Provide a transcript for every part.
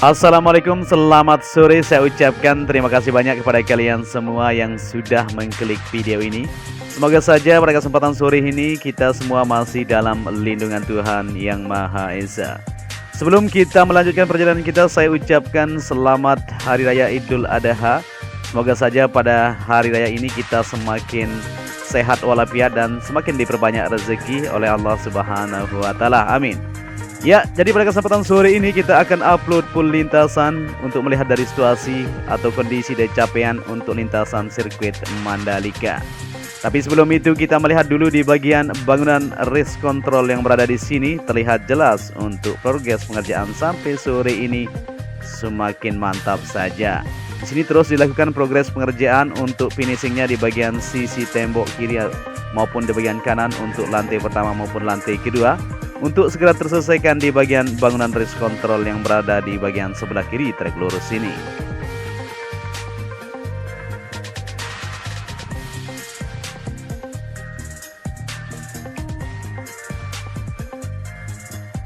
Assalamualaikum, selamat sore. Saya ucapkan terima kasih banyak kepada kalian semua yang sudah mengklik video ini. Semoga saja pada kesempatan sore ini kita semua masih dalam lindungan Tuhan Yang Maha Esa. Sebelum kita melanjutkan perjalanan kita, saya ucapkan selamat Hari Raya Idul Adha. Semoga saja pada hari raya ini kita semakin sehat walafiat dan semakin diperbanyak rezeki oleh Allah Subhanahu wa Ta'ala. Amin. Ya, jadi pada kesempatan sore ini kita akan upload full lintasan untuk melihat dari situasi atau kondisi dari capaian untuk lintasan sirkuit Mandalika. Tapi sebelum itu kita melihat dulu di bagian bangunan race control yang berada di sini. Terlihat jelas untuk progres pengerjaan sampai sore ini semakin mantap saja. Di sini terus dilakukan progres pengerjaan untuk finishingnya di bagian sisi tembok kiri maupun di bagian kanan untuk lantai pertama maupun lantai kedua, untuk segera terselesaikan di bagian bangunan race control yang berada di bagian sebelah kiri trek lurus ini.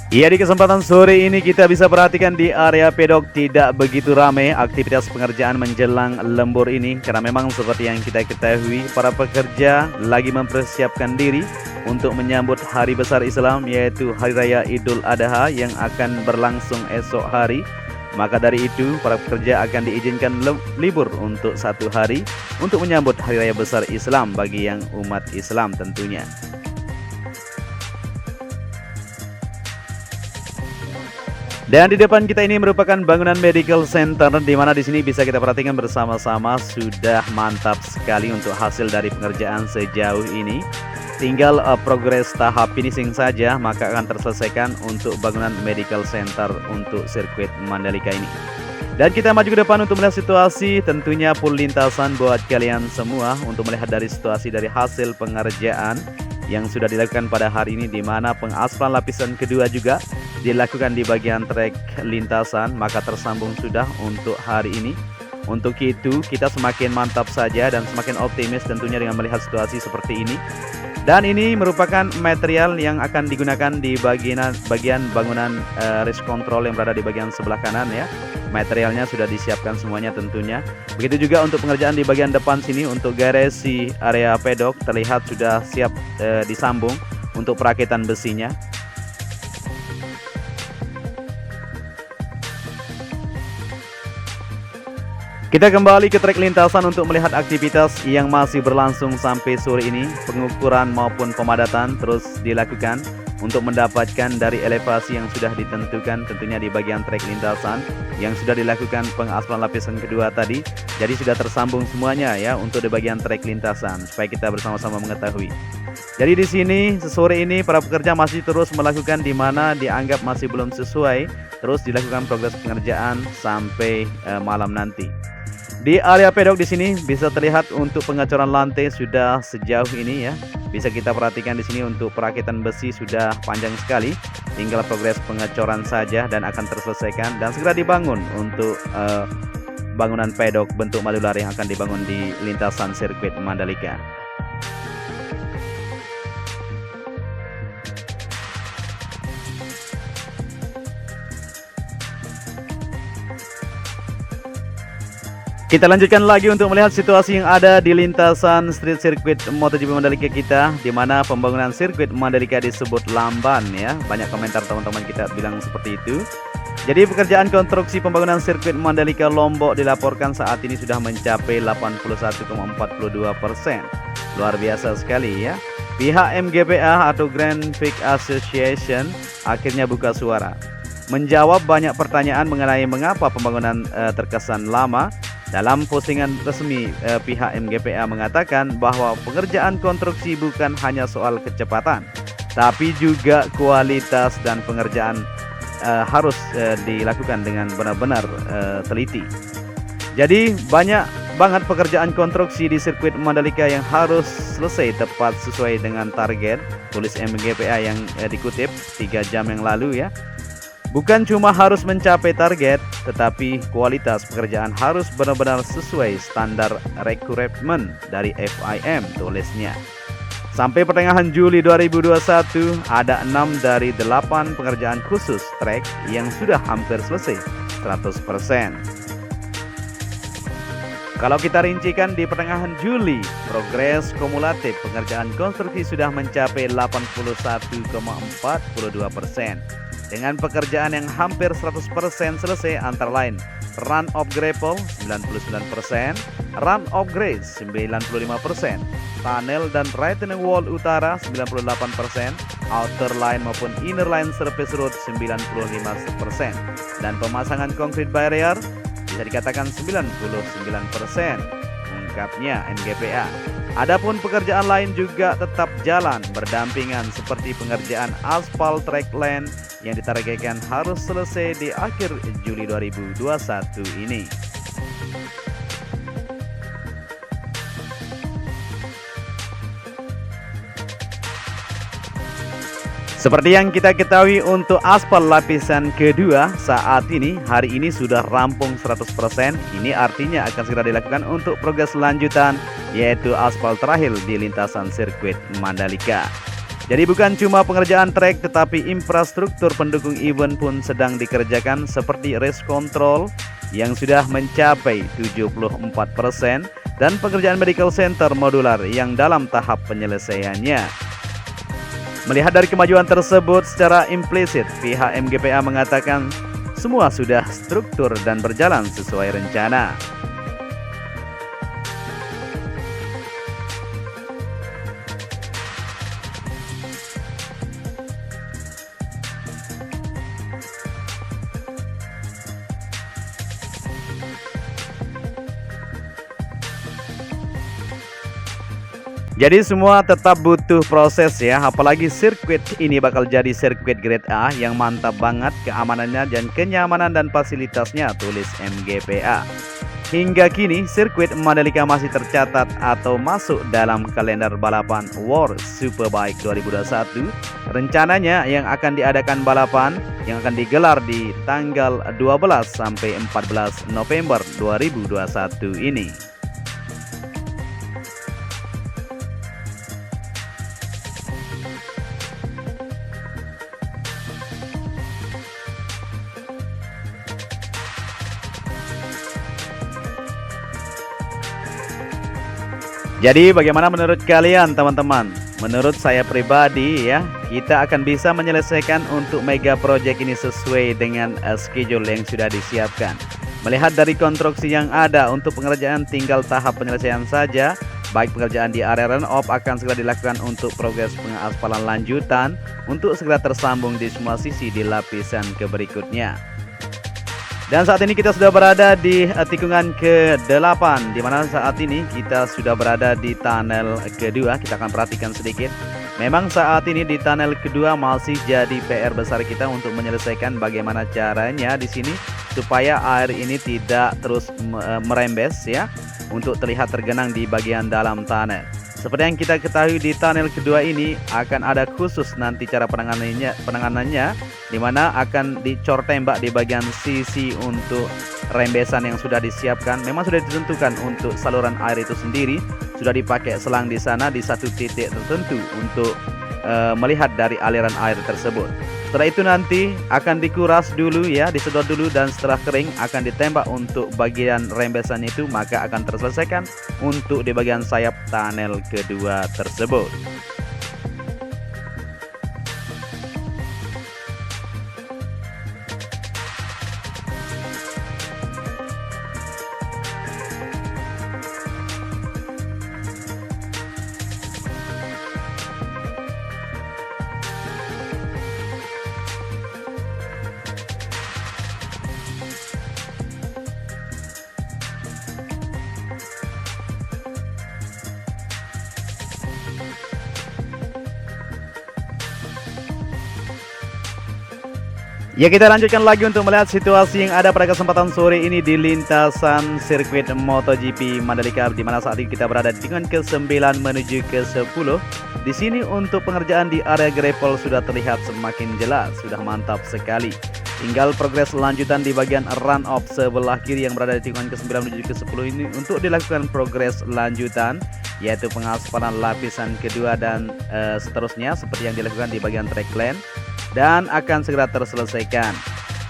Ya, di kesempatan sore ini kita bisa perhatikan di area pedok tidak begitu ramai aktivitas pengerjaan menjelang lembur ini, karena memang seperti yang kita ketahui para pekerja lagi mempersiapkan diri untuk menyambut hari besar Islam, yaitu Hari Raya Idul Adha yang akan berlangsung esok hari. Maka dari itu para pekerja akan diizinkan libur untuk 1 hari untuk menyambut Hari Raya besar Islam bagi yang umat Islam tentunya. Dan di depan kita ini merupakan bangunan medical center, di mana di sini bisa kita perhatikan bersama-sama sudah mantap sekali untuk hasil dari pengerjaan sejauh ini. Tinggal progres tahap finishing saja maka akan terselesaikan untuk bangunan medical center untuk sirkuit Mandalika ini. Dan kita maju ke depan untuk melihat situasi, tentunya full lintasan buat kalian semua untuk melihat dari situasi dari hasil pengerjaan yang sudah dilakukan pada hari ini, di mana pengaspalan lapisan kedua juga dilakukan di bagian trek lintasan, maka tersambung sudah untuk hari ini. Untuk itu kita semakin mantap saja dan semakin optimis tentunya dengan melihat situasi seperti ini. Dan ini merupakan material yang akan digunakan di bagian bangunan race control yang berada di bagian sebelah kanan ya. Materialnya sudah disiapkan semuanya tentunya. Begitu juga untuk pengerjaan di bagian depan sini untuk garasi area pedok terlihat sudah siap disambung untuk perakitan besinya. Kita kembali ke trek lintasan untuk melihat aktivitas yang masih berlangsung sampai sore ini. Pengukuran maupun pemadatan terus dilakukan untuk mendapatkan dari elevasi yang sudah ditentukan tentunya di bagian trek lintasan yang sudah dilakukan pengaspalan lapisan kedua tadi. Jadi sudah tersambung semuanya ya untuk di bagian trek lintasan supaya kita bersama-sama mengetahui. Jadi di sini sore ini para pekerja masih terus melakukan di mana dianggap masih belum sesuai, terus dilakukan progres pengerjaan sampai malam nanti. Di area pedok di sini bisa terlihat untuk pengecoran lantai sudah sejauh ini ya. Bisa kita perhatikan di sini untuk perakitan besi sudah panjang sekali. Tinggal progres pengecoran saja dan akan terselesaikan dan segera dibangun untuk bangunan pedok bentuk madular yang akan dibangun di lintasan sirkuit Mandalika. Kita lanjutkan lagi untuk melihat situasi yang ada di lintasan street circuit MotoGP Mandalika kita, di mana pembangunan sirkuit Mandalika disebut lamban ya. Banyak komentar teman-teman kita bilang seperti itu. Jadi pekerjaan konstruksi pembangunan sirkuit Mandalika Lombok dilaporkan saat ini sudah mencapai 81,42%. Luar biasa sekali ya. Pihak MGPA atau Grand Prix Association akhirnya buka suara menjawab banyak pertanyaan mengenai mengapa pembangunan terkesan lama. Dalam postingan resmi, pihak MGPA mengatakan bahwa pengerjaan konstruksi bukan hanya soal kecepatan, tapi juga kualitas dan pengerjaan harus dilakukan dengan benar-benar teliti. Jadi banyak banget pekerjaan konstruksi di sirkuit Mandalika yang harus selesai tepat sesuai dengan target, tulis MGPA yang dikutip 3 jam yang lalu ya. Bukan cuma harus mencapai target, tetapi kualitas pekerjaan harus benar-benar sesuai standar requirement dari FIM, tulisnya. Sampai pertengahan Juli 2021, ada 6 dari 8 pengerjaan khusus trek yang sudah hampir selesai. 100%. Kalau kita rincikan di pertengahan Juli, progres kumulatif pengerjaan konstruksi sudah mencapai 81,42%. Dengan pekerjaan yang hampir 100% selesai antara lain run of gravel 99%, run of grade 95%, tunnel dan retaining wall utara 98%, outer line maupun inner line surface road 95%, dan pemasangan concrete barrier bisa dikatakan 99%, ungkapnya MGPA. Adapun pekerjaan lain juga tetap jalan berdampingan seperti pengerjaan aspal track lane yang ditargetkan harus selesai di akhir Juli 2021 ini. Seperti yang kita ketahui untuk aspal lapisan kedua saat ini, hari ini sudah rampung 100%. Ini artinya akan segera dilakukan untuk progres lanjutan, yaitu aspal terakhir di lintasan sirkuit Mandalika. Jadi bukan cuma pengerjaan trek, tetapi infrastruktur pendukung event pun sedang dikerjakan seperti race control yang sudah mencapai 74% dan pekerjaan medical center modular yang dalam tahap penyelesaiannya. Melihat dari kemajuan tersebut secara implisit, pihak MGPA mengatakan semua sudah struktur dan berjalan sesuai rencana. Jadi semua tetap butuh proses ya, apalagi sirkuit ini bakal jadi sirkuit grade A yang mantap banget keamanannya dan kenyamanan dan fasilitasnya, tulis MGPA. Hingga kini sirkuit Mandalika masih tercatat atau masuk dalam kalender balapan World Superbike 2021. Rencananya yang akan diadakan balapan yang akan digelar di tanggal 12 sampai 14 November 2021 ini. Jadi bagaimana menurut kalian teman-teman? Menurut saya pribadi ya, kita akan bisa menyelesaikan untuk mega project ini sesuai dengan schedule yang sudah disiapkan. Melihat dari konstruksi yang ada untuk pengerjaan tinggal tahap penyelesaian saja, baik pekerjaan di area run off akan segera dilakukan untuk progres pengaspalan lanjutan untuk segera tersambung di semua sisi di lapisan berikutnya. Dan saat ini kita sudah berada di tikungan ke-8, di mana saat ini kita sudah berada di tunnel kedua. Kita akan perhatikan sedikit. Memang saat ini di tunnel kedua masih jadi PR besar kita untuk menyelesaikan bagaimana caranya di sini supaya air ini tidak terus merembes ya, untuk terlihat tergenang di bagian dalam tunnel. Seperti yang kita ketahui di tunnel kedua ini akan ada khusus nanti cara penanganannya, di mana akan dicor tembak di bagian sisi untuk rembesan yang sudah disiapkan. Memang sudah ditentukan untuk saluran air itu sendiri, sudah dipakai selang di sana di satu titik tertentu untuk melihat dari aliran air tersebut. Setelah itu nanti akan dikuras dulu ya, disedot dulu, dan setelah kering akan ditembak untuk bagian rembesan itu, maka akan terselesaikan untuk di bagian sayap tunnel kedua tersebut. Ya, kita lanjutkan lagi untuk melihat situasi yang ada pada kesempatan sore ini di lintasan sirkuit MotoGP Mandalika, di mana saat ini kita berada di tikungan ke-9 menuju ke-10. Di sini untuk pengerjaan di area gravel sudah terlihat semakin jelas, sudah mantap sekali. Tinggal progres lanjutan di bagian run off sebelah kiri yang berada di tikungan ke-9 menuju ke-10 ini untuk dilakukan progres lanjutan, yaitu pengaspalan lapisan kedua dan seterusnya seperti yang dilakukan di bagian track lane, dan akan segera terselesaikan.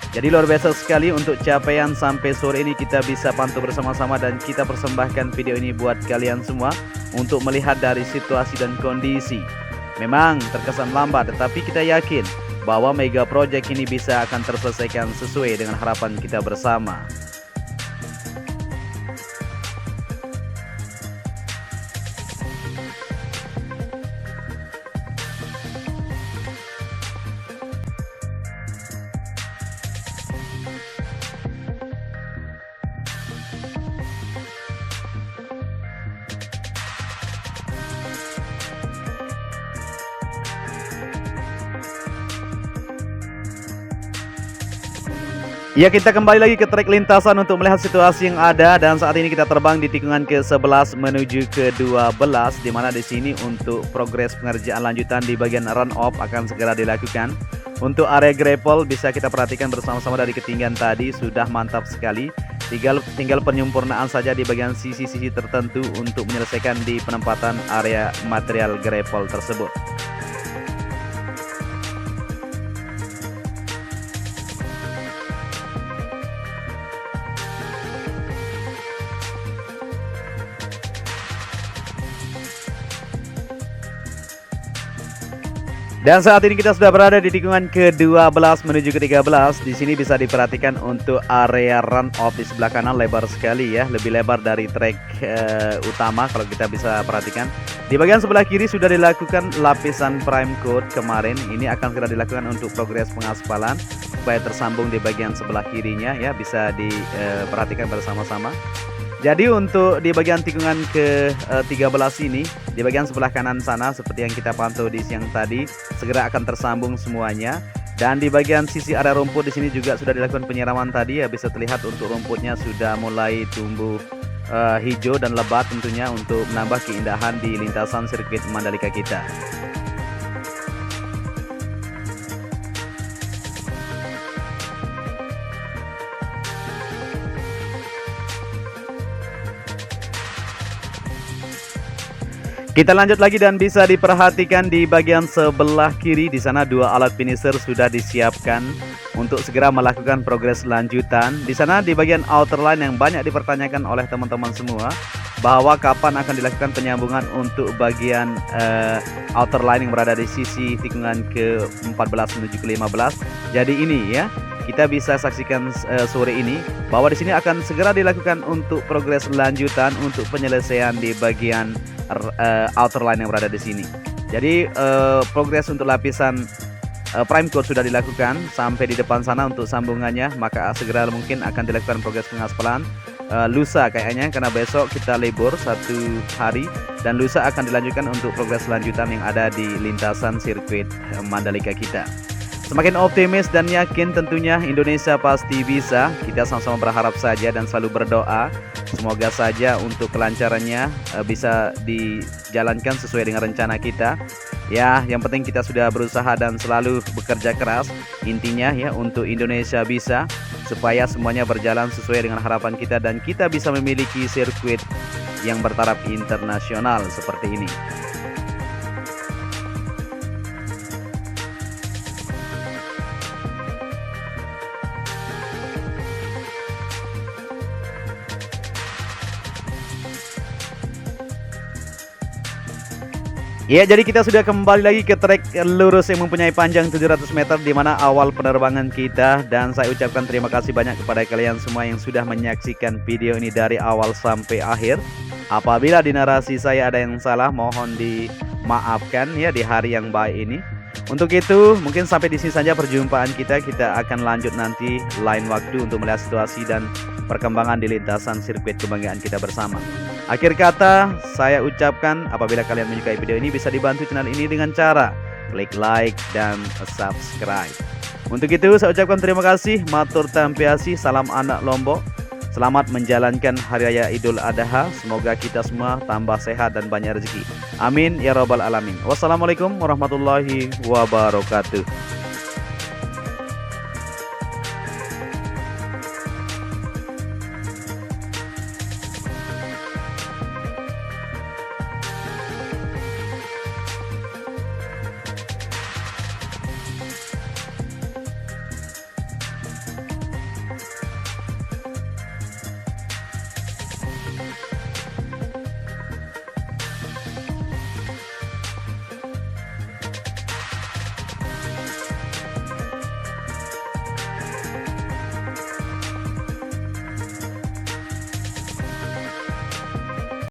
Jadi luar biasa sekali untuk capaian sampai sore ini kita bisa pantau bersama-sama dan kita persembahkan video ini buat kalian semua untuk melihat dari situasi dan kondisi. Memang terkesan lambat, tetapi kita yakin bahwa mega project ini bisa akan terselesaikan sesuai dengan harapan kita bersama. Ya, kita kembali lagi ke trek lintasan untuk melihat situasi yang ada, dan saat ini kita terbang di tikungan ke-11 menuju ke-12, di mana di sini untuk progres pengerjaan lanjutan di bagian run off akan segera dilakukan. Untuk area grapple bisa kita perhatikan bersama-sama dari ketinggian tadi sudah mantap sekali. Tinggal penyempurnaan saja di bagian sisi-sisi tertentu untuk menyelesaikan di penempatan area material grapple tersebut. Dan saat ini kita sudah berada di tikungan ke-12 menuju ke-13. Di sini bisa diperhatikan untuk area run off di sebelah kanan lebar sekali ya, lebih lebar dari trek utama kalau kita bisa perhatikan. Di bagian sebelah kiri sudah dilakukan lapisan prime coat kemarin. Ini akan segera dilakukan untuk progres pengaspalan supaya tersambung di bagian sebelah kirinya ya, bisa diperhatikan bersama-sama. Jadi untuk di bagian tikungan ke-13 ini, di bagian sebelah kanan sana seperti yang kita pantau di siang tadi, segera akan tersambung semuanya. Dan di bagian sisi area rumput di sini juga sudah dilakukan penyiraman tadi ya, bisa terlihat untuk rumputnya sudah mulai tumbuh hijau dan lebat tentunya untuk menambah keindahan di lintasan sirkuit Mandalika kita. Kita lanjut lagi dan bisa diperhatikan di bagian sebelah kiri di sana dua alat finisher sudah disiapkan untuk segera melakukan progres lanjutan. Di sana di bagian outer line yang banyak dipertanyakan oleh teman-teman semua bahwa kapan akan dilakukan penyambungan untuk bagian outer line yang berada di sisi tikungan ke-14 menuju ke-15. Jadi ini ya, kita bisa saksikan sore ini bahwa di sini akan segera dilakukan untuk progres lanjutan untuk penyelesaian di bagian outer line yang berada di sini. Jadi progres untuk lapisan prime coat sudah dilakukan sampai di depan sana untuk sambungannya, maka segera mungkin akan dilakukan progres pengaspalan lusa kayaknya, karena besok kita libur satu hari dan lusa akan dilanjutkan untuk progres lanjutan yang ada di lintasan sirkuit Mandalika kita. Semakin optimis dan yakin tentunya Indonesia pasti bisa. Kita sama-sama berharap saja dan selalu berdoa semoga saja untuk kelancarannya bisa dijalankan sesuai dengan rencana kita. Ya, yang penting kita sudah berusaha dan selalu bekerja keras. Intinya ya, untuk Indonesia bisa, supaya semuanya berjalan sesuai dengan harapan kita dan kita bisa memiliki sirkuit yang bertaraf internasional seperti ini. Ya, jadi kita sudah kembali lagi ke trek lurus yang mempunyai panjang 700 meter di mana awal penerbangan kita, dan saya ucapkan terima kasih banyak kepada kalian semua yang sudah menyaksikan video ini dari awal sampai akhir. Apabila di narasi saya ada yang salah, mohon dimaafkan ya di hari yang baik ini. Untuk itu, mungkin sampai di sini saja perjumpaan kita. Kita akan lanjut nanti lain waktu untuk melihat situasi dan perkembangan di lintasan sirkuit kebanggaan kita bersama. Akhir kata, saya ucapkan apabila kalian menyukai video ini bisa dibantu channel ini dengan cara klik like dan subscribe. Untuk itu, saya ucapkan terima kasih, matur tampiasi, salam anak Lombok. Selamat menjalankan Hari Raya Idul Adha. Semoga kita semua tambah sehat dan banyak rezeki. Amin ya robbal alamin. Wassalamualaikum warahmatullahi wabarakatuh.